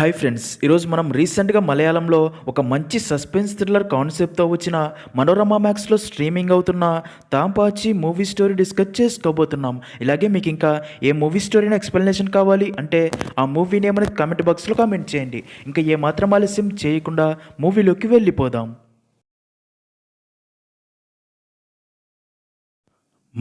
Hi friends, ఈరోజు మనం రీసెంట్గా మలయాళంలో ఒక మంచి సస్పెన్స్ థ్రిల్లర్ కాన్సెప్ట్తో వచ్చిన మనోరమ మ్యాక్స్లో స్ట్రీమింగ్ అవుతున్న తాంపాచి మూవీ స్టోరీ డిస్కస్ చేసుకోబోతున్నాం. ఇలాగే మీకు ఇంకా ఏ మూవీ స్టోరీని ఎక్స్ప్లెనేషన్ కావాలి అంటే ఆ మూవీ నేమ్ అనేది కామెంట్ బాక్స్లో కామెంట్ చేయండి. ఇంకా ఏమాత్రం ఆలస్యం చేయకుండా మూవీలోకి వెళ్ళిపోదాం.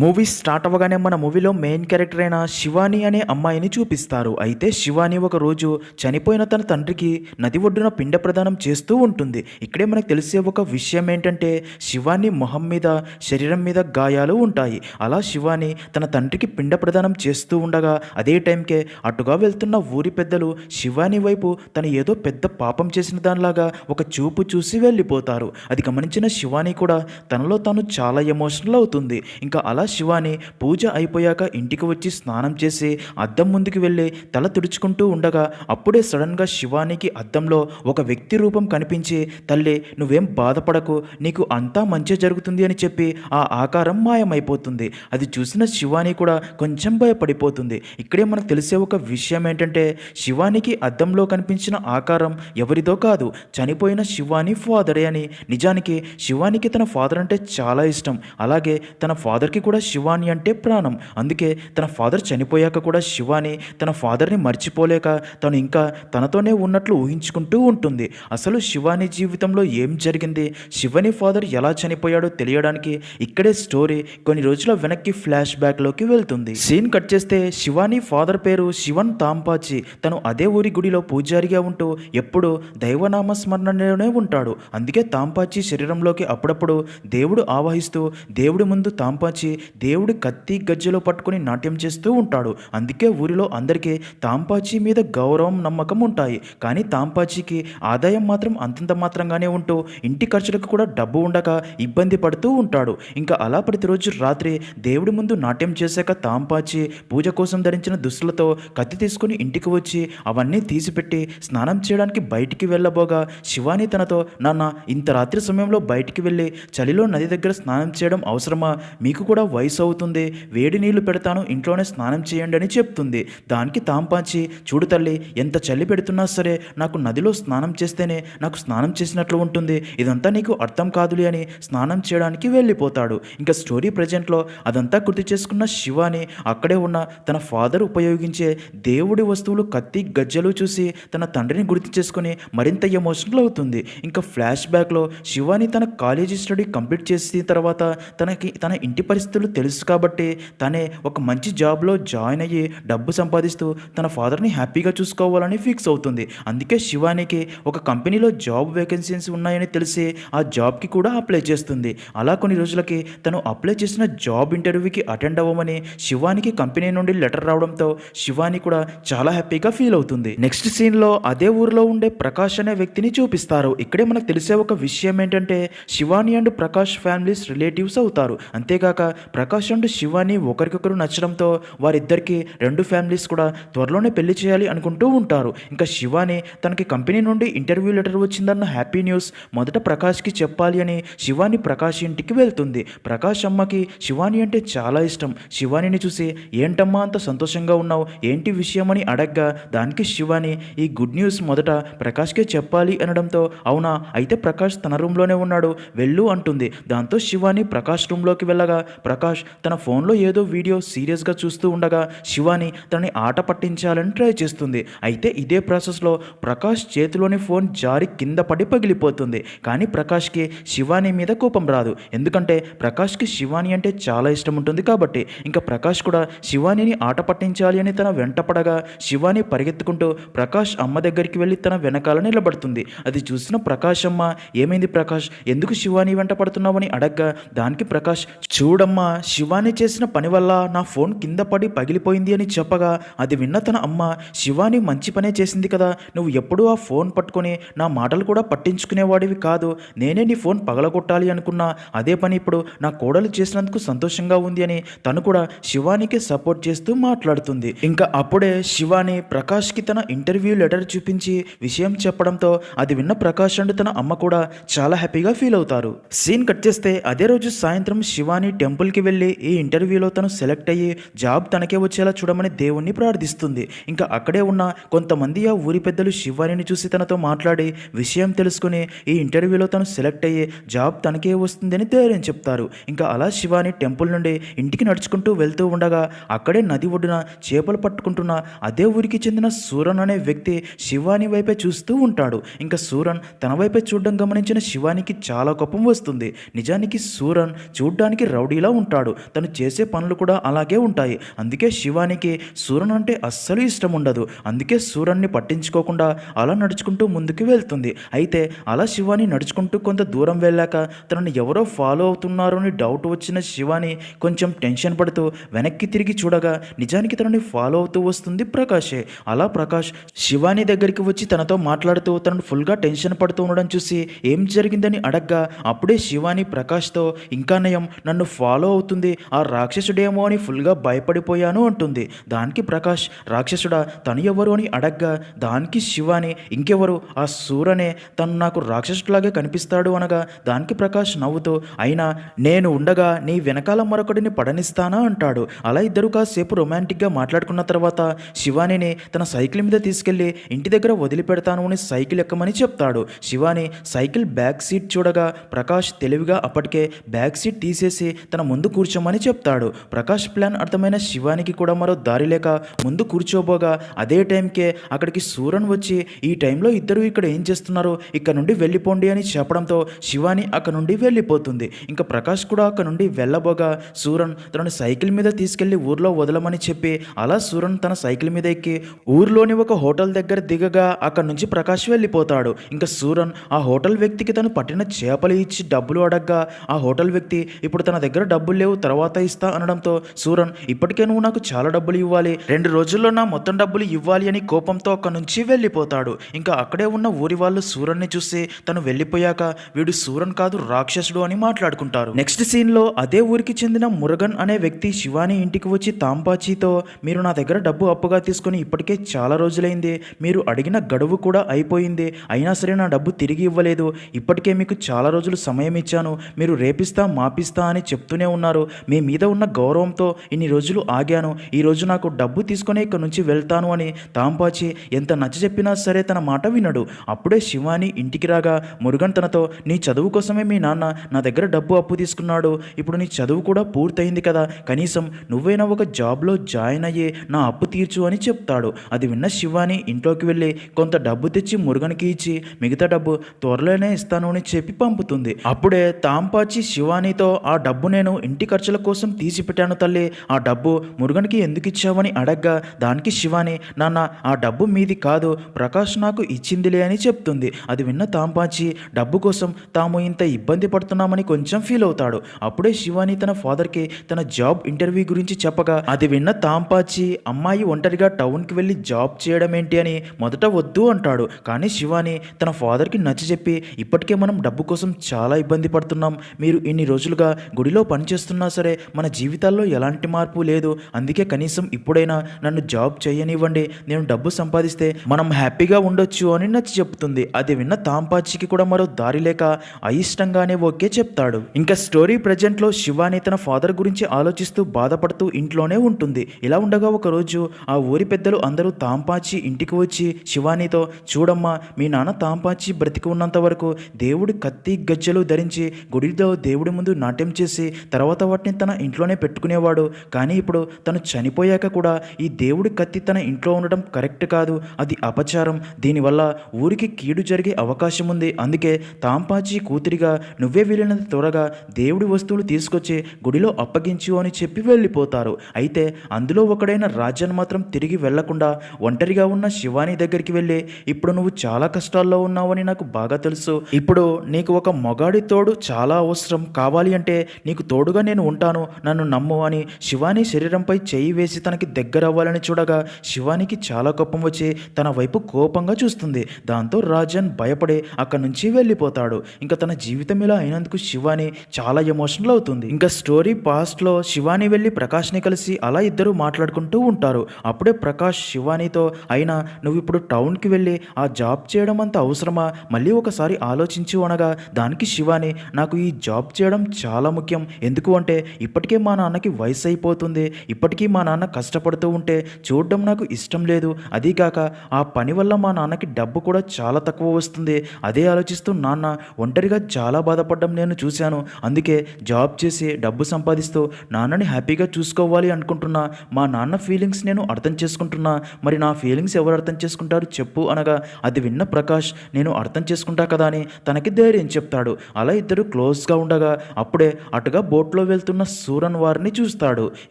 మూవీ స్టార్ట్ అవ్వగానే మన మూవీలో మెయిన్ క్యారెక్టర్ అయిన శివాని అనే అమ్మాయిని చూపిస్తారు. అయితే శివాని ఒక రోజు చనిపోయిన తన తండ్రికి నది ఒడ్డున పిండ ప్రదానం చేస్తూ ఉంటుంది. ఇక్కడే మనకు తెలిసే ఒక విషయం ఏంటంటే శివాని మొహం మీద శరీరం మీద గాయాలు ఉంటాయి. అలా శివాని తన తండ్రికి పిండ ప్రదానం చేస్తూ ఉండగా అదే టైంకే అటుగా వెళ్తున్న ఊరి పెద్దలు శివాని వైపు తను ఏదో పెద్ద పాపం చేసిన దానిలాగా ఒక చూపు చూసి వెళ్ళిపోతారు. అది గమనించిన శివాని కూడా తనలో తాను చాలా ఎమోషనల్ అవుతుంది. ఇంకా అలా శివాని పూజ అయిపోయాక ఇంటికి వచ్చి స్నానం చేసి అద్దం ముందుకు వెళ్ళి తల తుడుచుకుంటూ ఉండగా అప్పుడే సడన్గా శివానికి అద్దంలో ఒక వ్యక్తి రూపం కనిపించి, తల్లి నువ్వేం బాధపడకు, నీకు అంతా మంచి జరుగుతుంది అని చెప్పి ఆ ఆకారం మాయమైపోతుంది. అది చూసిన శివాని కూడా కొంచెం భయపడిపోతుంది. ఇక్కడే మనకు తెలిసే ఒక విషయం ఏంటంటే శివానికి అద్దంలో కనిపించిన ఆకారం ఎవరిదో కాదు, చనిపోయిన శివాని ఫాదరే అని. నిజానికి శివానికి తన ఫాదర్ అంటే చాలా ఇష్టం. అలాగే తన ఫాదర్కి కూడా శివాని అంటే ప్రాణం. అందుకే తన ఫాదర్ చనిపోయాక కూడా శివాని తన ఫాదర్ని మర్చిపోలేక తను ఇంకా తనతోనే ఉన్నట్లు ఊహించుకుంటూ ఉంటుంది. అసలు శివాని జీవితంలో ఏం జరిగింది, శివాని ఫాదర్ ఎలా చనిపోయాడో తెలియడానికి ఇక్కడే స్టోరీ కొన్ని రోజుల వెనక్కి ఫ్లాష్ బ్యాక్లోకి వెళ్తుంది. సీన్ కట్ చేస్తే శివాని ఫాదర్ పేరు శివన్ తాంపాచి. తను అదే ఊరి గుడిలో పూజారిగా ఉంటూ ఎప్పుడూ దైవనామ స్మరణలోనే ఉంటాడు. అందుకే తాంపాచి శరీరంలోకి అప్పుడప్పుడు దేవుడు ఆవాహిస్తూ దేవుడి ముందు తాంపాచి దేవుడి కత్తి గజ్జెలో పట్టుకుని నాట్యం చేస్తూ ఉంటాడు. అందుకే ఊరిలో అందరికీ తాంపాచి మీద గౌరవం నమ్మకం ఉంటాయి. కానీ తాంపాచికి ఆదాయం మాత్రం అంతంత మాత్రంగానే ఉంటూ ఇంటి ఖర్చులకు కూడా డబ్బు ఉండక ఇబ్బంది పడుతూ ఉంటాడు. ఇంకా అలా ప్రతిరోజు రాత్రి దేవుడి ముందు నాట్యం చేశాక తాంపాచి పూజ కోసం ధరించిన దుస్తులతో కత్తి తీసుకుని ఇంటికి వచ్చి అవన్నీ తీసిపెట్టి స్నానం చేయడానికి బయటికి వెళ్ళబోగా శివాని తనతో, నాన్న ఇంత రాత్రి సమయంలో బయటికి వెళ్ళి చలిలో నది దగ్గర స్నానం చేయడం అవసరమా, మీకు కూడా వయసు అవుతుంది, వేడి నీళ్లు పెడతాను ఇంట్లోనే స్నానం చేయండి అని చెప్తుంది. దానికి తాంపాచి, చూడు తల్లి ఎంత చలి పెడుతున్నా సరే నాకు నదిలో స్నానం చేస్తేనే నాకు స్నానం చేసినట్లు ఉంటుంది, ఇదంతా నీకు అర్థం కాదులే అని స్నానం చేయడానికి వెళ్ళిపోతాడు. ఇంకా స్టోరీ ప్రజెంట్లో అదంతా గుర్తు చేసుకున్న శివాని అక్కడే ఉన్న తన ఫాదర్ ఉపయోగించే దేవుడి వస్తువులు కత్తి గజ్జలు చూసి తన తండ్రిని గుర్తు చేసుకుని మరింత ఎమోషనల్ అవుతుంది. ఇంకా ఫ్లాష్ బ్యాక్లో శివాని తన కాలేజీ స్టడీ కంప్లీట్ చేసిన తర్వాత తన ఇంటి పరిస్థితులు తెలుసు కాబట్టి తనే ఒక మంచి జాబ్లో జాయిన్ అయ్యి డబ్బు సంపాదిస్తూ తన ఫాదర్ని హ్యాపీగా చూసుకోవాలని ఫిక్స్ అవుతుంది. అందుకే శివానికి ఒక కంపెనీలో జాబ్ వేకెన్సీస్ ఉన్నాయని తెలిసి ఆ జాబ్కి కూడా అప్లై చేస్తుంది. అలా కొన్ని రోజులకి తను అప్లై చేసిన జాబ్ ఇంటర్వ్యూకి అటెండ్ అవ్వమని శివానికి కంపెనీ నుండి లెటర్ రావడంతో శివాని కూడా చాలా హ్యాపీగా ఫీల్ అవుతుంది. నెక్స్ట్ సీన్లో అదే ఊరిలో ఉండే ప్రకాష్ అనే వ్యక్తిని చూపిస్తారు. ఇక్కడే మనకు తెలిసే ఒక విషయం ఏంటంటే Shivani and Prakash families relatives అవుతారు. అంతేగాక ప్రకాష్ అండ్ శివాని ఒకరికొకరు నచ్చడంతో వారిద్దరికి రెండు ఫ్యామిలీస్ కూడా త్వరలోనే పెళ్లి చేయాలి అనుకుంటూ ఉంటారు. ఇంకా శివాని తనకి కంపెనీ నుండి ఇంటర్వ్యూ లెటర్ వచ్చిందన్న హ్యాపీ న్యూస్ మొదట ప్రకాష్కి చెప్పాలి అని శివాని ప్రకాష్ ఇంటికి వెళ్తుంది. ప్రకాష్ అమ్మకి శివాని అంటే చాలా ఇష్టం. శివానిని చూసి, ఏంటమ్మా అంత సంతోషంగా ఉన్నావు, ఏంటి విషయం అని అడగ్గా దానికి శివాని ఈ గుడ్ న్యూస్ మొదట ప్రకాష్కే చెప్పాలి అనడంతో, అవునా అయితే ప్రకాష్ తన రూమ్లోనే ఉన్నాడు వెళ్ళు అంటుంది. దాంతో శివాని ప్రకాష్ రూమ్లోకి వెళ్ళగా ప్రకాష్ తన ఫోన్లో ఏదో వీడియో సీరియస్గా చూస్తూ ఉండగా శివాని తనని ఆట పట్టించాలని ట్రై చేస్తుంది. అయితే ఇదే ప్రాసెస్లో ప్రకాష్ చేతిలోని ఫోన్ జారి కింద పడి పగిలిపోతుంది. కానీ ప్రకాష్కి శివాని మీద కోపం రాదు, ఎందుకంటే ప్రకాష్కి శివాని అంటే చాలా ఇష్టం ఉంటుంది కాబట్టి. ఇంకా ప్రకాష్ కూడా శివానిని ఆట పట్టించాలి అని తన వెంట పడగా శివాని పరిగెత్తుకుంటూ ప్రకాష్ అమ్మ దగ్గరికి వెళ్ళి తన వెనకాల నిలబడుతుంది. అది చూసిన ప్రకాష్ అమ్మ, ఏమైంది ప్రకాష్, ఎందుకు శివాని వెంట పడుతున్నావని అడగ్గా దానికి ప్రకాష్, చూడమ్మా శివాని చేసిన పని వల్ల నా ఫోన్ కింద పడి పగిలిపోయింది అని చెప్పగా అది విన్న తన అమ్మ, శివాని మంచి పనే చేసింది కదా, నువ్వు ఎప్పుడూ ఆ ఫోన్ పట్టుకొని నా మాటలు కూడా పట్టించుకునేవాడివి కాదు, నేనే నీ ఫోన్ పగలగొట్టాలి అనుకున్నా, అదే పని ఇప్పుడు నా కోడలు చేసినందుకు సంతోషంగా ఉంది అని తను కూడా శివానికి సపోర్ట్ చేస్తూ మాట్లాడుతుంది. ఇంకా అప్పుడే శివాని ప్రకాష్కి తన ఇంటర్వ్యూ లెటర్ చూపించి విషయం చెప్పడంతో అది విన్న ప్రకాష్ అండ్ తన అమ్మ కూడా చాలా హ్యాపీగా ఫీల్ అవుతారు. సీన్ కట్ చేస్తే అదే రోజు సాయంత్రం శివాని టెంపుల్ టెంపుల్కి వెళ్ళి ఈ ఇంటర్వ్యూలో తను సెలెక్ట్ అయ్యి జాబ్ తనకే వచ్చేలా చూడమని దేవుణ్ణి ప్రార్థిస్తుంది. ఇంకా అక్కడే ఉన్న కొంతమంది ఆ ఊరి పెద్దలు శివానిని చూసి తనతో మాట్లాడి విషయం తెలుసుకుని ఈ ఇంటర్వ్యూలో తను సెలెక్ట్ అయ్యి జాబ్ తనకే వస్తుందని ధైర్యం చెప్తారు. ఇంకా అలా శివాని టెంపుల్ నుండి ఇంటికి నడుచుకుంటూ వెళ్తూ ఉండగా అక్కడే నది ఒడ్డున చేపలు పట్టుకుంటున్న అదే ఊరికి చెందిన సూరన్ అనే వ్యక్తి శివాని వైపే చూస్తూ ఉంటాడు. ఇంకా సూరన్ తన వైపే చూడడం గమనించిన శివానికి చాలా కోపం వస్తుంది. నిజానికి సూరన్ చూడ్డానికి రౌడీలా ఉంటాడు. తను చేసే పనులు కూడా అలాగే ఉంటాయి. అందుకే శివానికి సూరన్ అంటే అస్సలు ఇష్టం ఉండదు. అందుకే సూరన్ని పట్టించుకోకుండా అలా నడుచుకుంటూ ముందుకు వెళ్తుంది. అయితే అలా శివాని నడుచుకుంటూ కొంత దూరం వెళ్ళాక తనని ఎవరో ఫాలో అవుతున్నారో అని డౌట్ వచ్చిన శివాని కొంచెం టెన్షన్ పడుతూ వెనక్కి తిరిగి చూడగా నిజానికి తనని ఫాలో అవుతూ వస్తుంది ప్రకాషే. అలా ప్రకాష్ శివాని దగ్గరికి వచ్చి తనతో మాట్లాడుతూ తనను ఫుల్గా టెన్షన్ పడుతూ ఉండడం చూసి ఏం జరిగిందని అడగ్గా అప్పుడే శివాని ప్రకాష్తో ఇంకా నయం నన్ను ఫాలో అవుతుంది ఆ రాక్షసుడేమో అని ఫుల్గా భయపడిపోయాను అంటుంది. దానికి ప్రకాష్ రాక్షసుడా తను ఎవరు అని అడగ్గా దానికి శివాని ఇంకెవరు ఆ సూరనే తను నాకు రాక్షసులాగే కనిపిస్తాడు అనగా దానికి ప్రకాష్ నవ్వుతూ అయినా నేను ఉండగా నీ వెనకాల మరొకడిని పడనిస్తానా అంటాడు. అలా ఇద్దరు కాసేపు రొమాంటిక్గా మాట్లాడుకున్న తర్వాత శివానిని తన సైకిల్ మీద తీసుకెళ్లి ఇంటి దగ్గర వదిలిపెడతాను అని సైకిల్ ఎక్కమని చెప్తాడు. శివాని సైకిల్ బ్యాక్ సీట్ చూడగా ప్రకాష్ తెలివిగా అప్పటికే బ్యాక్ సీట్ తీసేసి తన ముందు కూర్చోమని చెప్తాడు. ప్రకాష్ ప్లాన్ అర్థమైన శివానికి కూడా మరో దారి లేక ముందు కూర్చోబోగా అదే టైంకే అక్కడికి సూరన్ వచ్చి ఈ టైంలో ఇద్దరు ఇక్కడ ఏం చేస్తున్నారో ఇక్కడ నుండి వెళ్ళిపోండి అని చెప్పడంతో శివాని అక్కడ నుండి వెళ్ళిపోతుంది. ఇంకా ప్రకాష్ కూడా అక్కడ నుండి వెళ్ళబోగా సూరన్ తనని సైకిల్ మీద తీసుకెళ్లి ఊర్లో వదలమని చెప్పి అలా సూరన్ తన సైకిల్ మీద ఎక్కి ఊర్లోని ఒక హోటల్ దగ్గర దిగగా అక్కడ నుంచి ప్రకాష్ వెళ్ళిపోతాడు. ఇంకా సూరన్ ఆ హోటల్ వ్యక్తికి తను పట్టిన చేపలు ఇచ్చి డబ్బులు అడగ్గా ఆ హోటల్ వ్యక్తి ఇప్పుడు తన దగ్గర డబ్బులు లేవు తర్వాత ఇస్తా అనడంతో సూరన్ ఇప్పటికే నువ్వు నాకు చాలా డబ్బులు ఇవ్వాలి 2 రోజుల్లో నా మొత్తం డబ్బులు ఇవ్వాలి అని కోపంతో అక్కడ నుంచి వెళ్ళిపోతాడు. ఇంకా అక్కడే ఉన్న ఊరి వాళ్ళు సూరన్ని చూసి తను వెళ్ళిపోయాక వీడు సూరన్ కాదు రాక్షసుడు అని మాట్లాడుకుంటారు. నెక్స్ట్ సీన్ లో అదే ఊరికి చెందిన మురుగన్ అనే వ్యక్తి శివాని ఇంటికి వచ్చి తాంపాచీతో మీరు నా దగ్గర డబ్బు అప్పుగా తీసుకుని ఇప్పటికే చాలా రోజులైంది, మీరు అడిగిన గడువు కూడా అయిపోయింది, అయినా సరే నా డబ్బు తిరిగి ఇవ్వలేదు, ఇప్పటికే మీకు చాలా రోజులు సమయం ఇచ్చాను, మీరు రేపిస్తా మాపిస్తా అని చెప్తూనే ఉన్నారు, మీ మీద ఉన్న గౌరవంతో ఇన్ని రోజులు ఆగాను, ఈ రోజు నాకు డబ్బు తీసుకొని ఇక్కడ నుంచి వెళ్తాను అని తాంపాచి ఎంత నచ్చ చెప్పినా సరే తన మాట వినడు. అప్పుడే శివాని ఇంటికి రాగా మురుగన్ తనతో నీ చదువు కోసమే మీ నాన్న నా దగ్గర డబ్బు అప్పు తీసుకున్నాడు, ఇప్పుడు నీ చదువు కూడా పూర్తయింది కదా, కనీసం నువ్వైనా ఒక జాబ్లో జాయిన్ అయ్యి నా అప్పు తీర్చు అని చెప్తాడు. అది విన్న శివాని ఇంట్లోకి వెళ్ళి కొంత డబ్బు తెచ్చి మురుగన్కి ఇచ్చి మిగతా డబ్బు త్వరలోనే ఇస్తాను అని చెప్పి పంపుతుంది. అప్పుడే తాంపాచి శివానితో ఆ డబ్బు నేను ఇంటి ఖర్చుల కోసం తీసి పెట్టాను తల్లి, ఆ డబ్బు మురుగన్కి ఎందుకు ఇచ్చావని అడగ్గా దానికి శివాని నాన్న ఆ డబ్బు మీది కాదు ప్రకాష్ నాకు ఇచ్చిందిలే అని చెప్తుంది. అది విన్న తాంపాచి డబ్బు కోసం తాము ఇంత ఇబ్బంది పడుతున్నామని కొంచెం ఫీల్ అవుతాడు. అప్పుడే శివాని తన ఫాదర్కి తన జాబ్ ఇంటర్వ్యూ గురించి చెప్పగా అది విన్న తాంపాచి అమ్మాయి ఒంటరిగా టౌన్కి వెళ్ళి జాబ్ చేయడం ఏంటి అని మొదట వద్దు అంటాడు. కానీ శివాని తన ఫాదర్కి నచ్చ చెప్పి ఇప్పటికే మనం డబ్బు కోసం చాలా ఇబ్బంది పడుతున్నాం, మీరు ఇన్ని రోజులుగా గుడిలో పనిచేస్తున్నా సరే మన జీవితాల్లో ఎలాంటి మార్పు లేదు, అందుకే కనీసం ఇప్పుడైనా నన్ను జాబ్ చేయనివ్వండి, నేను డబ్బు సంపాదిస్తే మనం హ్యాపీగా ఉండొచ్చు అని నచ్చి చెప్తుంది. అది విన్న తాంపాచికి కూడా మరో దారి లేక అయిష్టంగానే ఓకే చెప్తాడు. ఇంకా స్టోరీ ప్రజెంట్లో శివాని తన ఫాదర్ గురించి ఆలోచిస్తూ బాధపడుతూ ఇంట్లోనే ఉంటుంది. ఇలా ఉండగా ఒకరోజు ఆ ఊరి పెద్దలు అందరూ తాంపాచి ఇంటికి వచ్చి శివానితో చూడమ్మా మీ నాన్న తాంపాచి బ్రతికి ఉన్నంత వరకు దేవుడి కత్తి గజ్జలు ధరించి గుడిలో దేవుడి ముందు నాట్యం చేసి తర్వాత వాటిని తన ఇంట్లోనే పెట్టుకునేవాడు, కానీ ఇప్పుడు తను చనిపోయాక కూడా ఈ దేవుడి కత్తి తన ఇంట్లో ఉండడం కరెక్ట్ కాదు, అది అపచారం, దీనివల్ల ఊరికి కీడు జరిగే అవకాశం ఉంది, అందుకే తాంపాచి కూతురిగా నువ్వే వీలైనంత త్వరగా దేవుడి వస్తువులు తీసుకొచ్చి గుడిలో అప్పగించు అని చెప్పి వెళ్ళిపోతారు. అయితే అందులో ఒకడైన రాజన్ మాత్రం తిరిగి వెళ్లకుండా ఒంటరిగా ఉన్న శివాని దగ్గరికి వెళ్ళి ఇప్పుడు నువ్వు చాలా కష్టాల్లో ఉన్నావని నాకు బాగా తెలుసు, ఇప్పుడు నీకు ఒక మొగాడి తోడు చాలా అవసరం, కావాలి అంటే నీకు తోడుగా నేను ఉంటాను, నన్ను నమ్ము అని శివాని శరీరంపై చేయి వేసి తనకి దగ్గర అవ్వాలని చూడగా శివానికి చాలా కోపం వచ్చి తన వైపు కోపంగా చూస్తుంది. దాంతో రాజన్ భయపడి అక్కడి నుంచి వెళ్ళిపోతాడు. ఇంకా తన జీవితం ఇలా అయినందుకు శివాని చాలా ఎమోషనల్ అవుతుంది. ఇంకా స్టోరీ పాస్ట్లో శివాని వెళ్ళి ప్రకాష్ని కలిసి అలా ఇద్దరు మాట్లాడుకుంటూ ఉంటారు. అప్పుడే ప్రకాష్ శివానితో అయినా నువ్వు ఇప్పుడు టౌన్కి వెళ్ళి ఆ జాబ్ చేయడం అంత అవసరమా, మళ్ళీ ఒకసారి ఆలోచించు అనగా దానికి శివాని నాకు ఈ జాబ్ చేయడం చాలా ముఖ్యం, ఎందుకంటే ఎందుకు అంటే ఇప్పటికే మా నాన్నకి వయసు అయిపోతుంది, ఇప్పటికీ మా నాన్న కష్టపడుతూ ఉంటే చూడడం నాకు ఇష్టం లేదు. అదీ కాక ఆ పని వల్ల మా నాన్నకి డబ్బు కూడా చాలా తక్కువ వస్తుంది. అదే ఆలోచిస్తూ నాన్న ఒంటరిగా చాలా బాధపడడం నేను చూశాను. అందుకే జాబ్ చేసి డబ్బు సంపాదిస్తూ నాన్నని హ్యాపీగా చూసుకోవాలి అనుకుంటున్నా. మా నాన్న ఫీలింగ్స్ నేను అర్థం చేసుకుంటున్నా. మరి నా ఫీలింగ్స్ ఎవరు అర్థం చేసుకుంటారు చెప్పు అనగా అది విన్న ప్రకాష్ నేను అర్థం చేసుకుంటా కదా అని తనకి ధైర్యం చెప్తాడు. అలా ఇద్దరు క్లోజ్గా ఉండగా అప్పుడే అటుగా బోట్లో వెళ్తున్న సూరన్ వారిని చూస్తాడు.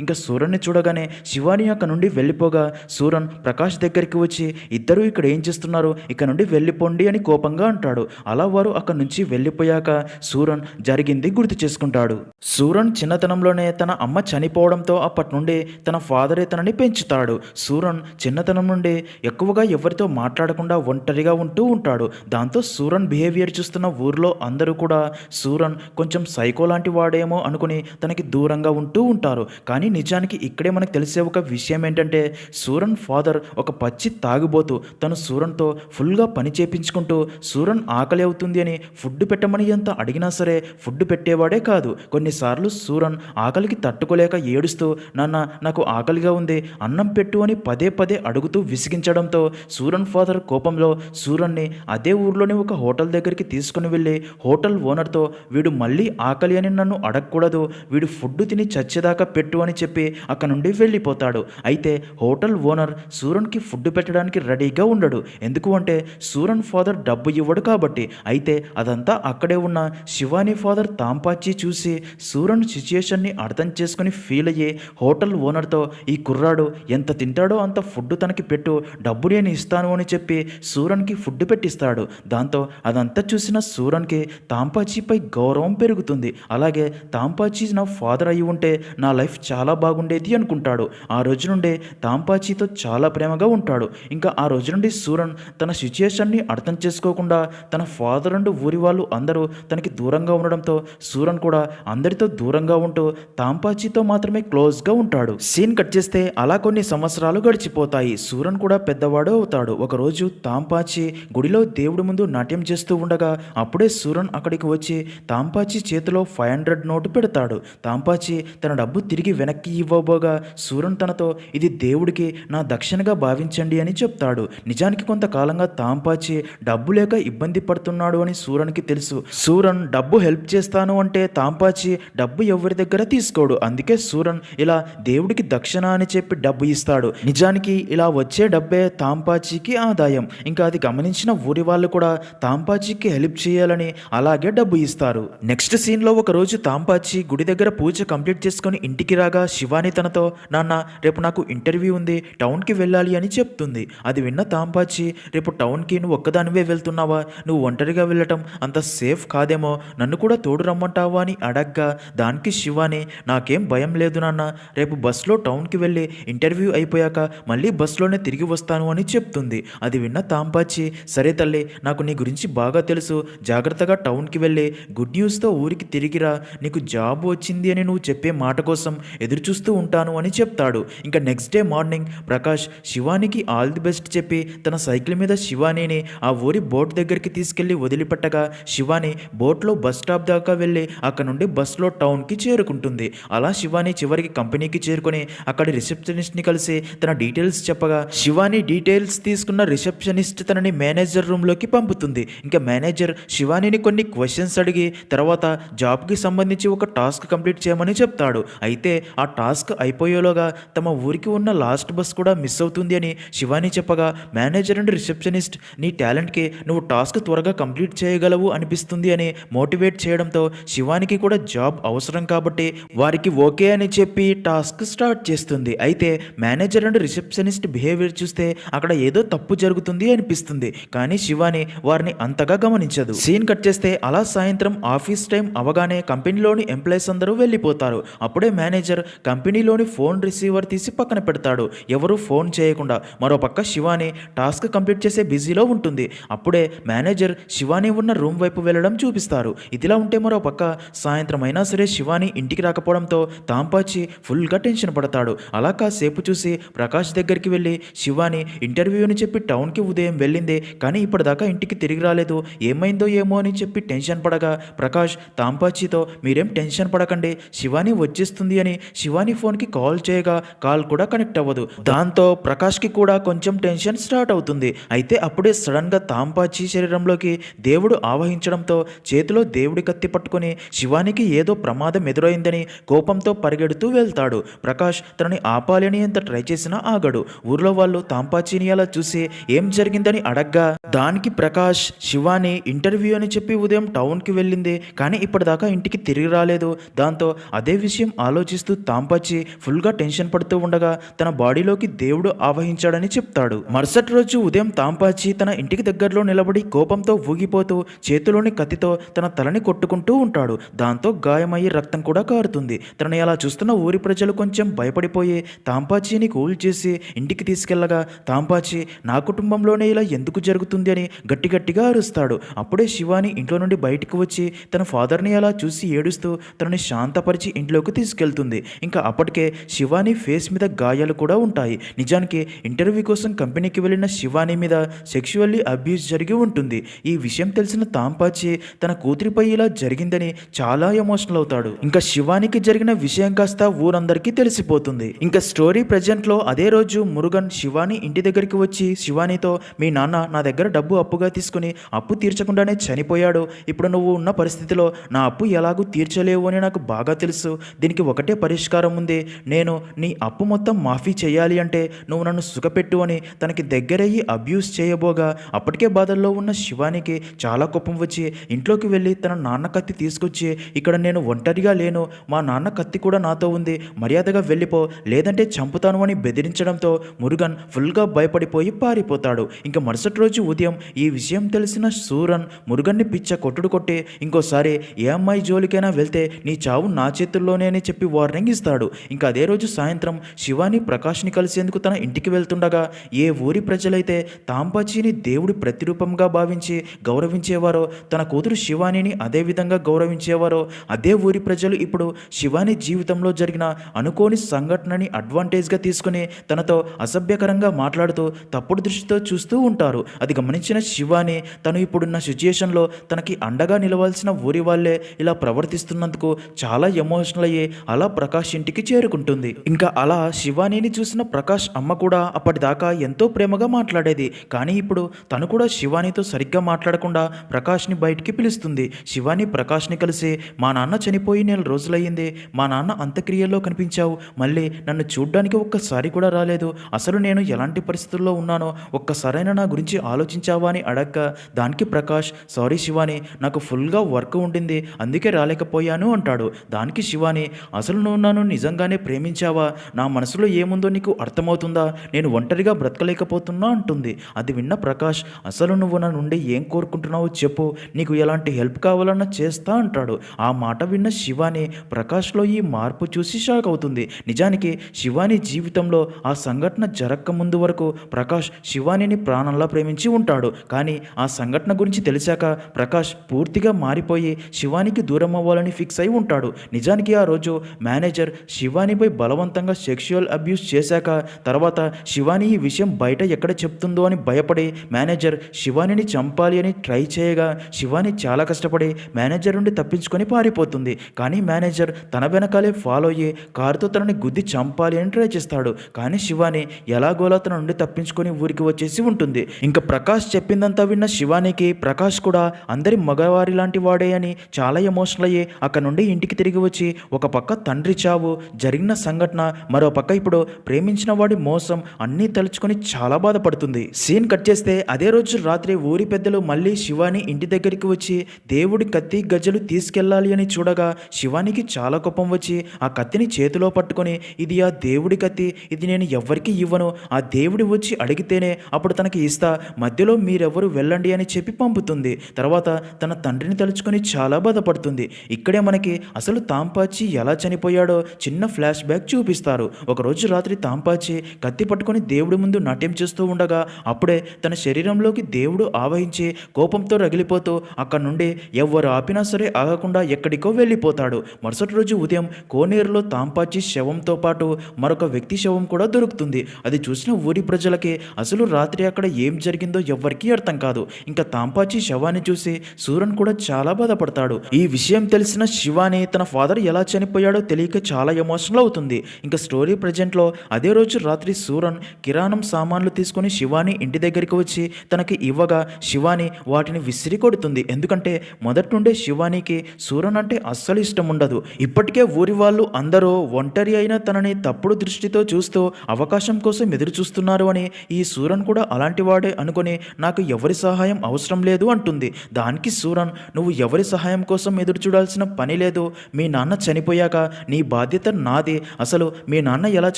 ఇంకా సూరన్ని చూడగానే శివాని అక్కడ నుండి వెళ్ళిపోగా సూరన్ ప్రకాష్ దగ్గరికి వచ్చి ఇద్దరు ఇక్కడ ఏం చేస్తున్నారు, ఇక్కడ నుండి వెళ్ళిపోండి అని కోపంగా అంటాడు. అలా వారు అక్కడి నుంచి వెళ్ళిపోయాక సూరన్ జరిగింది గుర్తు చేసుకుంటాడు. సూరన్ చిన్నతనంలోనే తన అమ్మ చనిపోవడంతో అప్పటి నుండి తన ఫాదరే తనని పెంచుతాడు. సూరన్ చిన్నతనం నుండి ఎక్కువగా ఎవరితో మాట్లాడకుండా ఒంటరిగా ఉంటూ ఉంటాడు. దాంతో సూరన్ బిహేవియర్ చూస్తున్న ఊర్లో అందరూ కూడా సూరన్ కొంచెం సైకో లాంటి వాడేమో అనుకుని తనకి దూరంగా ఉంటూ ఉంటారు. కానీ నిజానికి ఇక్కడే మనకు తెలిసే ఒక విషయం ఏంటంటే సూరన్ ఫాదర్ ఒక పచ్చి తాగుబోతూ తను సూరన్తో ఫుల్గా పని చేపించుకుంటూ సూరన్ ఆకలి అవుతుంది అని ఫుడ్ పెట్టమని ఎంత అడిగినా సరే ఫుడ్ పెట్టేవాడే కాదు. కొన్నిసార్లు సూరన్ ఆకలికి తట్టుకోలేక ఏడుస్తూ నాన్న నాకు ఆకలిగా ఉంది అన్నం పెట్టు అని పదే పదే అడుగుతూ విసిగించడంతో సూరన్ ఫాదర్ కోపంలో సూరన్ని అదే ఊర్లోని ఒక హోటల్ దగ్గరికి తీసుకుని వెళ్ళి హోటల్ ఓనర్తో వీడు మళ్ళీ ఆకలి అని నన్ను అడగకూడదు, వీడు ఫుడ్ తిని చచ్చేదాకా పెట్టు అని చెప్పి అక్కడ నుండి వెళ్ళిపోతాడు. అయితే హోటల్ ఓనర్ సూరన్కి ఫుడ్ పెట్టడానికి రెడీగా ఉండడు. ఎందుకు అంటే సూరన్ ఫాదర్ డబ్బు ఇవ్వడు కాబట్టి. అయితే అదంతా అక్కడే ఉన్న శివాని ఫాదర్ తాంపాచి చూసి సూరన్ సిచ్యుయేషన్ని అర్థం చేసుకుని ఫీల్ అయ్యి హోటల్ ఓనర్తో ఈ కుర్రాడు ఎంత తింటాడో అంత ఫుడ్ తనకి పెట్టు, డబ్బు నేను ఇస్తాను అని చెప్పి సూరన్కి ఫుడ్ పెట్టిస్తాడు. దాంతో అదంతా చూసిన సూరన్కి తాంపాచీపై గౌరవం పెరుగుతుంది. అలాగే తాంపాచి నా ఫాదర్ అయి ఉంటే నా లైఫ్ చాలా బాగుండేది అనుకుంటాడు. ఆ రోజు నుండే తాంపాచీతో చాలా ప్రేమగా ఉంటాడు. ఇంకా ఆ రోజు నుండి సూరన్ తన సిచ్యుయేషన్ని అర్థం చేసుకోకుండా తన ఫాదర్ అండ్ ఊరి వాళ్ళు అందరూ తనకి దూరంగా ఉండడంతో సూరన్ కూడా అందరితో దూరంగా ఉంటూ తాంపాచీతో మాత్రమే క్లోజ్గా ఉంటాడు. సీన్ కట్ చేస్తే అలా కొన్ని సంవత్సరాలు గడిచిపోతాయి. సూరన్ కూడా పెద్దవాడు అవుతాడు. ఒకరోజు తాంపాచి గుడిలో దేవుడి ముందు నాట్యం చేస్తూ ఉండగా అప్పుడే సూరన్ అక్కడికి వచ్చి తాంపాచి చేతిలో 500 నోటు పెడతాడు. తాంపాచి తన డబ్బు తిరిగి వెనక్కి ఇవ్వబోగా సూరన్ తనతో ఇది దేవుడికి నా దక్షిణగా భావించండి అని చెప్తాడు. నిజానికి కొంతకాలంగా తాంపాచి డబ్బు లేక ఇబ్బంది పడుతున్నాడు అని సూరన్కి తెలుసు. సూరన్ డబ్బు హెల్ప్ చేస్తాను అంటే తాంపాచి డబ్బు ఎవరి దగ్గర తీసుకోడు. అందుకే సూరన్ ఇలా దేవుడికి దక్షిణ అని చెప్పి డబ్బు ఇస్తాడు. నిజానికి ఇలా వచ్చే డబ్బే తాంపాచికి ఆదాయం. ఇంకా అది గమనించిన ఊరి వాళ్ళు కూడా తాంపాచికి హెల్ప్ చేయాలని అలాగే డబ్బు ఇస్తారు. నెక్స్ట్ సీన్లో ఒకరోజు తాంపాచి గుడి దగ్గర పూజ కంప్లీట్ చేసుకొని ఇంటికి రాగా శివాని తనతో నాన్న రేపు నాకు ఇంటర్వ్యూ ఉంది, టౌన్కి వెళ్ళాలి అని చెప్తుంది. అది విన్న తాంపాచి రేపు టౌన్కి నువ్వు ఒక్కదానివే వెళ్తున్నావా, నువ్వు ఒంటరిగా వెళ్ళటం అంత సేఫ్ కాదేమో, నన్ను కూడా తోడు రమ్మంటావా అని అడగ్గా దానికి శివాని నాకేం భయం లేదు నాన్న, రేపు బస్సులో టౌన్కి వెళ్ళి ఇంటర్వ్యూ అయిపోయాక మళ్ళీ బస్సులోనే తిరిగి వస్తాను అని చెప్తుంది. అది విన్న తాంపాచి సరే తల్లి నాకు నీ గురించి బాగా తెలుసు, జాగ్రత్తగా టౌన్కి వెళ్ళి గుడ్ న్యూస్తో ఊరికి తిరిగిరా, నీకు జాబ్ వచ్చింది అని నువ్వు చెప్పే మాట కోసం ఎదురు చూస్తూ ఉంటాను అని చెప్తాడు. ఇంకా నెక్స్ట్ డే మార్నింగ్ ప్రకాష్ శివానికి ఆల్ ది బెస్ట్ చెప్పి తన సైకిల్ మీద శివానీని ఆ ఊరి బోట్ దగ్గరికి తీసుకెళ్లి వదిలిపెట్టగా శివాని బోట్లో బస్ స్టాప్ దాకా వెళ్ళి అక్కడ నుండి బస్సులో టౌన్కి చేరుకుంటుంది. అలా శివాని చివరికి కంపెనీకి చేరుకొని అక్కడి రిసెప్షనిస్ట్ని కలిసి తన డీటెయిల్స్ చెప్పగా శివాని డీటెయిల్స్ తీసుకున్న రిసెప్షనిస్ట్ తనని మేనేజర్ రూమ్లోకి పంపుతుంది. ఇంకా మేనేజర్ శివానీని కొన్ని క్వశ్చన్స్ అడిగి తర్వాత జాబ్కి సంబంధించి ఒక టాస్క్ కంప్లీట్ చేయమని చెప్తాడు. అయితే ఆ టాస్క్ అయిపోయేలోగా తమ ఊరికి ఉన్న లాస్ట్ బస్ కూడా మిస్ అవుతుంది అని శివాని చెప్పగా మేనేజర్ అండ్ రిసెప్షనిస్ట్ నీ టాలెంట్కి నువ్వు టాస్క్ త్వరగా కంప్లీట్ చేయగలవు అనిపిస్తుంది అని మోటివేట్ చేయడంతో శివానికి కూడా జాబ్ అవసరం కాబట్టి వారికి ఓకే అని చెప్పి టాస్క్ స్టార్ట్ చేస్తుంది. అయితే మేనేజర్ అండ్ రిసెప్షనిస్ట్ బిహేవియర్ చూస్తే అక్కడ ఏదో తప్పు జరుగుతుంది అనిపిస్తుంది. కానీ శివాని వారిని అంతగా గమనించదు. సీన్ కట్ చేస్తే అలా సాయంత్రం ఆఫీస్ టైం అవగానే కంపెనీలోని ఎంప్లాయీస్ అందరూ వెళ్ళిపోతారు. అప్పుడే మేనేజర్ కంపెనీలోని ఫోన్ రిసీవర్ తీసి పక్కన పెడతాడు, ఎవరు ఫోన్ చేయకుండా. మరోపక్క శివాని టాస్క్ కంప్లీట్ చేసే బిజీలో ఉంటుంది. అప్పుడే మేనేజర్ శివాని ఉన్న రూమ్ వైపు వెళ్ళడం చూపిస్తారు. ఇదిలా ఉంటే మరోపక్క సాయంత్రం అయినా సరే శివాని ఇంటికి రాకపోవడంతో తాంపాచి ఫుల్గా టెన్షన్ పడతాడు. అలా కాసేపు చూసి ప్రకాష్ దగ్గరికి వెళ్ళి శివాని ఇంటర్వ్యూ అని చెప్పి టౌన్కి ఉదయం వెళ్ళింది కానీ ఇప్పటిదాకా ఇంటికి తిరిగి రాలేదు, ఏమైందో ఏమో అని చెప్పి టెన్షన్ పడగా ప్రకాష్ తాంపాచితో మీరేం టెన్షన్ టెన్షన్ పడకండి, శివాని వచ్చేస్తుంది అని శివాని ఫోన్కి కాల్ చేయగా కాల్ కూడా కనెక్ట్ అవ్వదు. దాంతో ప్రకాష్కి కూడా కొంచెం టెన్షన్ స్టార్ట్ అవుతుంది. అయితే అప్పుడే సడన్గా తాంపాచి శరీరంలోకి దేవుడు ఆవహించడంతో చేతిలో దేవుడి కత్తి పట్టుకొని శివానికి ఏదో ప్రమాదం ఎదురైందని కోపంతో పరిగెడుతూ వెళ్తాడు. ప్రకాష్ తనని ఆపాలని ఎంత ట్రై చేసినా ఆగడు. ఊర్లో వాళ్ళు తాంపాచిని అలా చూసి ఏం జరిగిందని అడగ్గా దానికి ప్రకాష్ శివాని ఇంటర్వ్యూ అని చెప్పి ఉదయం టౌన్కి వెళ్ళింది, కానీ ఇప్పటిదాకా ఇంటికి తిరిగి రాలేదు. దాంతో అదే విషయం ఆలోచిస్తూ తాంపాచి ఫుల్గా టెన్షన్ పడుతూ ఉండగా తన బాడీలోకి దేవుడు ఆవహించాడని చెప్తాడు. మరుసటి రోజు ఉదయం తాంపాచి తన ఇంటికి దగ్గరలో నిలబడి కోపంతో ఊగిపోతూ చేతిలోని కత్తితో తన తలని కొట్టుకుంటూ ఉంటాడు. దాంతో గాయమయ్యి రక్తం కూడా కారుతుంది. తనని అలా చూస్తున్న ఊరి ప్రజలు కొంచెం భయపడిపోయి తాంపాచిని కూల్ చేసి ఇంటికి తీసుకెళ్లగా తాంపాచి నా కుటుంబంలోనే ఇలా ఎందుకు జరుగుతుంది అని గట్టిగా అరుస్తాడు. అప్పుడే శివాని ఇంట్లో నుండి బయటకు వచ్చి తన ఫాదర్ని అలా చూసి ఏడుస్తూ తనని శాంతపరిచి ఇంట్లోకి తీసుకెళ్తుంది. ఇంకా అప్పటికే శివాని ఫేస్ మీద గాయాలు కూడా ఉంటాయి. నిజానికి ఇంటర్వ్యూ కోసం కంపెనీకి వెళ్ళిన శివాని మీద సెక్షువల్లీ అబ్యూస్ జరిగి ఉంటుంది. ఈ విషయం తెలిసిన తాంపాచి తన కూతురిపై ఇలా జరిగిందని చాలా ఎమోషనల్ అవుతాడు. ఇంకా శివానికి జరిగిన విషయం కాస్త ఊరందరికీ తెలిసిపోతుంది. ఇంకా స్టోరీ ప్రెజెంట్లో అదే రోజు మురుగన్ శివాని ఇంటి దగ్గరికి వచ్చి శివానితో మీ నాన్న నా దగ్గర డబ్బు అప్పుగా తీసుకుని అప్పు తీర్చకుండానే చనిపోయాడు. ఇప్పుడు నువ్వు ఉన్న పరిస్థితిలో నా అప్పు ఎలాగూ తీర్చలేవు అని నాకు బాగా తెలుసు. దీనికి ఒకటే పరిష్కారం ఉంది. నేను నీ అప్పు మొత్తం మాఫీ చేయాలి అంటే నువ్వు నన్ను సుఖపెట్టు అని తనకి దగ్గరయ్యి అబ్యూస్ చేయబోగా అప్పటికే బాధల్లో ఉన్న శివానికి చాలా కోపం వచ్చి ఇంట్లోకి వెళ్ళి తన నాన్న కత్తి తీసుకొచ్చి ఇక్కడ నేను ఒంటరిగా లేను, మా నాన్న కత్తి కూడా నాతో ఉంది, మర్యాదగా వెళ్ళిపో లేదంటే చంపుతాను అని బెదిరించడంతో మురుగన్ ఫుల్గా భయపడిపోయి పారిపోతాడు. ఇంకా మరుసటి రోజు ఉదయం ఈ విషయం తెలిసిన సూరన్ మురుగన్ని పిచ్చ కొట్టుడు కొట్టి ఇంకోసారి ఏ అమ్మాయి జోలికైనా వెళ్తే నీ చావు నా చేతుల్లోనే అని చెప్పి వార్నింగ్ ఇస్తాడు. ఇంకా అదే రోజు సాయంత్రం శివాని ప్రకాష్ని కలిసేందుకు తన ఇంటికి వెళ్తుండగా ఏ ఊరి ప్రజలైతే తాంపాచిని దేవుడి ప్రతిరూపంగా భావించి గౌరవించేవారో తన కూతురు శివానిని అదే విధంగా గౌరవించేవారో అదే ఊరి ప్రజలు ఇప్పుడు శివాని జీవితంలో జరిగిన అనుకోని సంఘటనని అడ్వాంటేజ్గా తీసుకుని తనతో అసభ్యకరంగా మాట్లాడుతూ తప్పుడు దృష్టితో చూస్తూ ఉంటారు. అది గమనించిన శివాని తను ఇప్పుడున్న సిచ్యుయేషన్లో తనకి అండగా నిలవాల్సిన ఊరి వాళ్ళే ఇలా ప్రవర్తిస్తున్నందుకు చాలా ఎమోషనల్ అయ్యి అలా ప్రకాష్ ఇంటికి చేరుకుంటుంది. ఇంకా అలా శివానీని చూసిన ప్రకాష్ అమ్మ కూడా అప్పటిదాకా ఎంతో ప్రేమగా మాట్లాడేది, కానీ ఇప్పుడు తను కూడా శివానీతో సరిగ్గా మాట్లాడకుండా ప్రకాష్ని బయటికి పిలుస్తుంది. శివాని ప్రకాష్ని కలిసి మా నాన్న చనిపోయి 4 రోజులయ్యింది, మా నాన్న అంత్యక్రియల్లో కనిపించావు, మళ్ళీ నన్ను చూడ్డానికి ఒక్కసారి కూడా రాలేదు, అసలు నేను ఎలాంటి పరిస్థితుల్లో ఉన్నానో ఒక్కసారైనా నా గురించి ఆలోచించావా అని అడగ్గా దానికి ప్రకాష్ సారీ శివాని నాకు ఫుల్గా వర్క్ ఉండింది అందుకే రాలేకపోయాను అంటాడు. దానికి శివాని అసలు నువ్వు నన్ను నిజంగానే ప్రేమించావా, నా మనసులో ఏముందో నీకు అర్థమవుతుందా, నేను ఒంటరిగా బ్రతకలేకపోతున్నా అంటుంది. అది విన్న ప్రకాష్ అసలు నువ్వు నా నుండి ఏం కోరుకుంటున్నావో చెప్పు, నీకు ఎలాంటి హెల్ప్ కావాలన్నా చేస్తా అంటాడు. ఆ మాట విన్న శివాని ప్రకాష్లో ఈ మార్పు చూసి షాక్ అవుతుంది. నిజానికి శివాని జీవితంలో ఆ సంఘటన జరగక ముందు వరకు ప్రకాష్ శివానిని ప్రాణంలా ప్రేమించి ఉంటాడు. కానీ ఆ సంఘటన గురించి తెలిసాక ప్రకాష్ పూర్తిగా మారిపోయి శివానికి దూరం అవ్వాలని ఫిక్స్ అయి ఉంటాడు. నిజానికి ఆ రోజు మేనేజర్ శివానిపై బలవంతంగా సెక్షువల్ అబ్యూస్ చేశాక తర్వాత శివాని ఈ విషయం బయట ఎక్కడ చెప్తుందో అని భయపడి మేనేజర్ శివానిని చంపాలి అని ట్రై చేయగా శివాని చాలా కష్టపడి మేనేజర్ నుండి తప్పించుకొని పారిపోతుంది. కానీ మేనేజర్ తన వెనకాలే ఫాలో అయ్యి కారుతో తనని గుద్ది చంపాలి అని ట్రై చేస్తాడు. కానీ శివాని ఎలాగోలా తన నుండి తప్పించుకొని ఊరికి వచ్చేసి ఉంటుంది. ఇంకా ప్రకాష్ చెప్పిందంతా విన్న శివానికి ప్రకాష్ కూడా అందరి మగవారి లాంటి వాడే అని చాలా ఎమోషనల్ అయ్యి అక్కడ నుండి ఇంటికి తిరిగి వచ్చి ఒక పక్క తండ్రి చావు జరిగిన సంఘటన, మరో పక్క ఇప్పుడు ప్రేమించిన వాడి మోసం అన్నీ తలుచుకొని చాలా బాధపడుతుంది. సీన్ కట్ చేస్తే అదే రోజు రాత్రి ఊరి పెద్దలు మళ్ళీ శివాని ఇంటి దగ్గరికి వచ్చి దేవుడి కత్తి గజ్జలు తీసుకెళ్లాలి అని చూడగా శివానికి చాలా కోపం వచ్చి ఆ కత్తిని చేతిలో పట్టుకొని ఇది ఆ దేవుడి కత్తి, ఇది నేను ఎవ్వరికి ఇవ్వను, ఆ దేవుడి వచ్చి అడిగితేనే అప్పుడు తనకి ఇస్తా, మధ్యలో మీరెవరు వెళ్ళండి అని చెప్పి పంపుతుంది. తర్వాత తన తండ్రిని తలుచుకొని చాలా బాధపడుతుంది. ఇక్కడే మనకి అసలు తాంపాచి ఎలా చనిపోయాడో చిన్న ఫ్లాష్ బ్యాక్ చూపిస్తారు. ఒకరోజు రాత్రి తాంపాచి కత్తి పట్టుకొని దేవుడి ముందు నాట్యం చేస్తూ ఉండగా అప్పుడే తన శరీరంలోకి దేవుడు ఆవహించి కోపంతో రగిలిపోతూ అక్కడ నుండి ఎవరు ఆపినా సరే ఆగకుండా ఎక్కడికో వెళ్ళిపోతాడు. మరుసటి రోజు ఉదయం కోనేరులో తాంపాచి శవంతో పాటు మరొక వ్యక్తి శవం కూడా దొరుకుతుంది. అది చూసిన ఊరి ప్రజలకి అసలు రాత్రి అక్కడ ఏం జరిగిందో ఎవ్వరికీ అర్థం కాదు. ఇంకా తాంపాచి శవాన్ని చూసి సూరన్ కూడా చాలా బాధపడతాడు. ఈ విషయం తెలిసిన శివాని తన ఫాదర్ ఎలా చనిపోయాడో తెలియక చాలా ఎమోషనల్ అవుతుంది. ఇంకా స్టోరీ ప్రజెంట్లో అదే రోజు రాత్రి సూరన్ కిరాణం సామాన్లు తీసుకుని శివాని ఇంటి దగ్గరికి వచ్చి తనకి ఇవ్వగా శివాని వాటిని విసిరి కొడుతుంది. ఎందుకంటే మొదటి నుండే శివానికి సూరన్ అంటే అస్సలు ఇష్టం ఉండదు. ఇప్పటికే ఊరి వాళ్ళు అందరూ ఒంటరి అయిన తనని తప్పుడు దృష్టితో చూస్తూ అవకాశం కోసం ఎదురు చూస్తున్నారు అని, ఈ సూరన్ కూడా అలాంటి వాడే అనుకుని నాకు ఎవరి సహాయం అవసరం లేదు అంటుంది. దానికి సూరన్, నువ్వు ఎవరి సహాయం కోసం ఎదురు చూడాల్సిన పని లేదు. మీ నాన్న చనిపోయాక నీ బాధ్యత నాది. అసలు మీ నాన్న ఎలా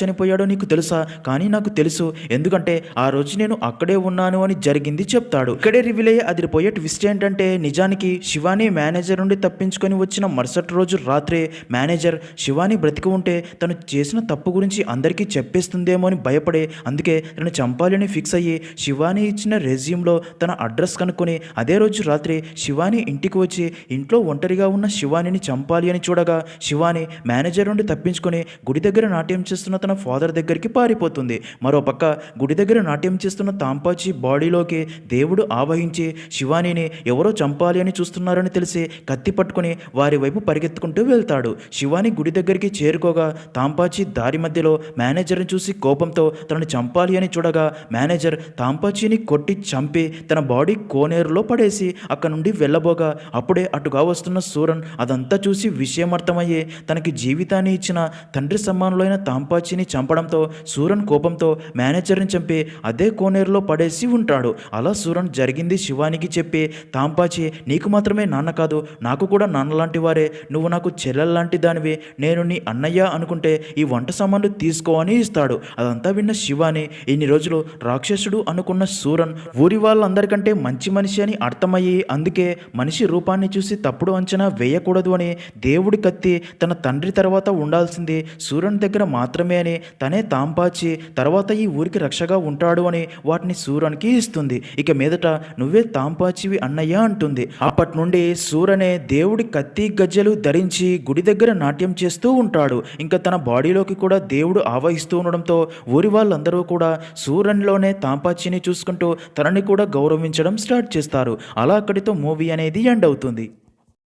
చనిపోయాడో నీకు తెలుసా? కానీ నాకు తెలుసు, ఎందుకంటే ఆ రోజు నేను అక్కడే ఉన్నాను అని జరిగింది చెప్తాడు. ఇక్కడే రివీల్ అయ్యే అదిరిపోయే ట్విస్ట్ ఏంటంటే నిజానికి శివాని మేనేజర్ నుండి తప్పించుకొని వచ్చిన మరుసటి రోజు రాత్రే మేనేజర్ శివాని బ్రతికి ఉంటే తను చేసిన తప్పు గురించి అందరికీ చెప్పేస్తుందేమో అని భయపడే, అందుకే తను చంపాలని ఫిక్స్ అయ్యి శివాని ఇచ్చిన రెజ్యూమ్లో తన అడ్రస్ కనుక్కొని అదే రోజు రాత్రి శివాని ఇంటికి వచ్చి ఇంట్లో ఒంటరిగా ఉన్న శివానిని చంపాలి అని చూడగా శివాని మేనేజర్ నుండి తప్పించుకొని గుడి దగ్గర నాట్యం చేస్తున్న తన ఫాదర్ దగ్గరికి పారిపోతుంది. మరోపక్క గుడి దగ్గర నాట్యం చేస్తున్న తాంపాచి బాడీలోకి దేవుడు ఆవహించి శివానిని ఎవరో చంపాలి అని చూస్తున్నారని తెలిసి కత్తి పట్టుకుని వారి వైపు పరిగెత్తుకుంటూ వెళ్తాడు. శివాని గుడి దగ్గరికి చేరుకోగా తాంపాచి దారి మధ్యలో మేనేజర్ని చూసి కోపంతో తనని చంపాలి అని చూడగా మేనేజర్ తాంపాచిని కొట్టి చంపి తన బాడీ కోనేరులో పడేసి అక్కడ నుండి వెళ్ళబోగా అప్పుడే అటుగా వస్తున్న సూరన్ అదంతా చూసి విషయం అర్థమయ్యి తనకి జీవితాన్ని ఇచ్చిన తండ్రి సమానులైన తాంపాచిని చంపడంతో సూరన్ కోపంతో మేనేజర్ని చంపి అదే కోనేరులో పడేసి ఉంటాడు. అలా సూరన్ జరిగింది శివానికి చెప్పి, తాంపాచి నీకు మాత్రమే నాన్న కాదు, నాకు కూడా నాన్న లాంటి వారే, నువ్వు నాకు చెల్లెల్లాంటి దానివి, నేను నీ అన్నయ్య అనుకుంటే ఈ వంట సామాన్లు తీసుకో అని ఇస్తాడు. అదంతా విన్న శివాని ఇన్ని రోజులు రాక్షసుడు అనుకున్న సూరన్ ఊరి వాళ్ళందరికంటే మంచి మనిషి అని అర్థమయ్యి అందుకే మనిషి రూపాన్ని చూసి తప్పుడు అంచనా వేయకూడదు అని దేవుడి కత్తి తన తండ్రి తర్వాత ఉండాల్సింది సూరన్ దగ్గర మాత్రమే అని, తనే తాంపాచి తర్వాత ఈ ఊరికి రక్షగా ఉంటాడు అని వాటిని సూరన్కి ఇస్తుంది. ఇక మీదట నువ్వే తాంపాచివి అన్నయ్య అంటుంది. అప్పటి నుండి సూరనే దేవుడి కత్తి గజ్జెలు ధరించి గుడి దగ్గర నాట్యం చేస్తూ ఉంటాడు. ఇంకా తన బాడీలోకి కూడా దేవుడు ఆవహిస్తూ ఉండడంతో ఊరి వాళ్ళందరూ కూడా సూరన్లోనే తాంపాచిని చూసుకుంటూ తనని కూడా గౌరవించడం స్టార్ట్ చేస్తారు. అలా అక్కడితో మూవీ అనేది ఎండ్ అవుతుంది.